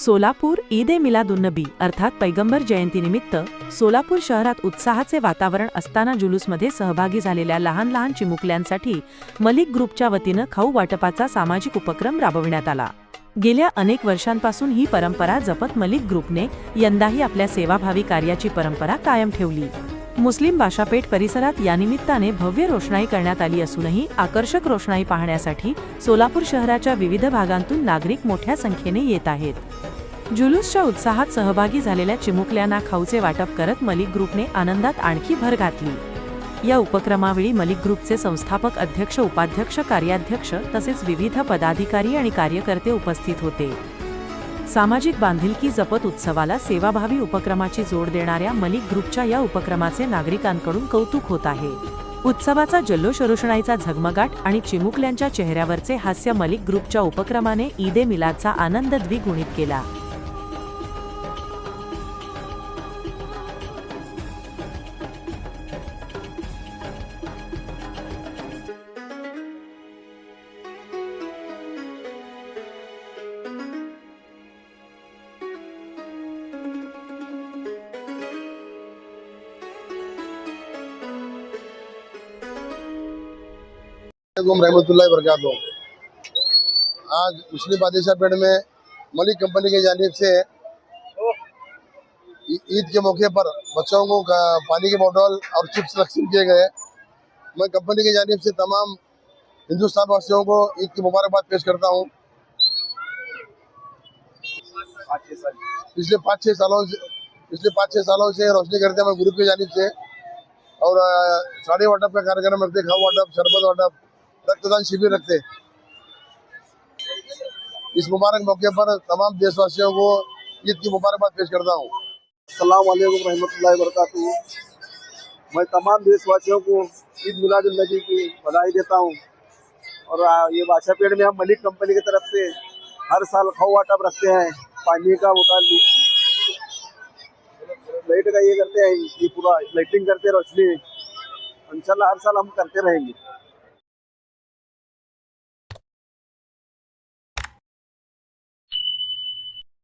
सोलापूर ईद ए मिलादुन्नबी अर्थात पैगंबर जयंतीनिमित्त सोलापूर शहरात उत्साहाचे वातावरण असताना जुलूसमध्ये सहभागी झालेल्या लहान लहान चिमुकल्यांसाठी मलिक ग्रुपच्या वतीनं खाऊ वाटपाचा सामाजिक उपक्रम राबविण्यात आला। गेल्या अनेक वर्षांपासून ही परंपरा जपत मलिक ग्रुपने यंदाही आपल्या सेवाभावी कार्याची परंपरा कायम ठेवली। मुस्लिम बाशापेठ परिसरात यानिमित्ताने भव्य रोषणाई करण्यात आली असूनही आकर्षक रोषणाई पाहण्यासाठी सोलापूर शहराच्या विविध भागांतून नागरिक मोठ्या संख्येने येत आहेत। जुलूसच्या उत्साहात सहभागी झालेल्या चिमुकल्यांना खाऊचे वाटप करत मलिक ग्रुपने आनंदात आणखी भर घातली। या उपक्रमावेळी मलिक ग्रुपचे संस्थापक अध्यक्ष, उपाध्यक्ष, कार्याध्यक्ष तसेच विविध पदाधिकारी आणि कार्यकर्ते उपस्थित होते। सामाजिक बांधिलकी जपत उत्सवाला सेवाभावी उपक्रमाची जोड देणाऱ्या मलिक ग्रुपच्या या उपक्रमाचे नागरिकांकडून कौतुक होत आहे। उत्सवाचा जल्लोष, रोषणाईचा झगमगाट आणि चिमुकल्यांच्या चेहऱ्यावरचे हास्य मलिक ग्रुपच्या उपक्रमाने ईद ए मिलादचा आनंद द्विगुणित केला। रहमतुल्लाहि वबरकातुहू। आज मुस्लिम बादशाह पेड़ में मलिक कंपनी की जानिब से ईद के मौके पर बच्चों को पानी की बोतल और चिप्स तकसीम किए गए। मैं कंपनी की जानिब से तमाम हिंदुस्तान वासियों को ईद की मुबारकबाद पेश करता हूँ। पिछले 5-6 सालों से रोशनी करते हैं ग्रुप की जानिब से और साड़ी वाटप का कार्यक्रम रखते, खाऊ वाटप, शरबत वाटप, रक्तदान शिविर रखते। इस मुबारक मौके पर तमाम देशवासियों को ईद की मुबारकबाद पेश करता हूँ। अस्सलाम वालेकुम रहमतुल्लाहि वबरकातुहू। मैं तमाम देशवासियों को ईद मिलादुन्नबी की बधाई देता हूँ। और ये बादशाहपेठ में हम मलिक कंपनी की तरफ से हर साल खाऊ वाटप रखते हैं। पानी का बोतल, लाइट का ये करते हैं, ये पूरा लाइटिंग करते हैं, रोशनी। इंशाल्लाह हर साल हम करते रहेंगे।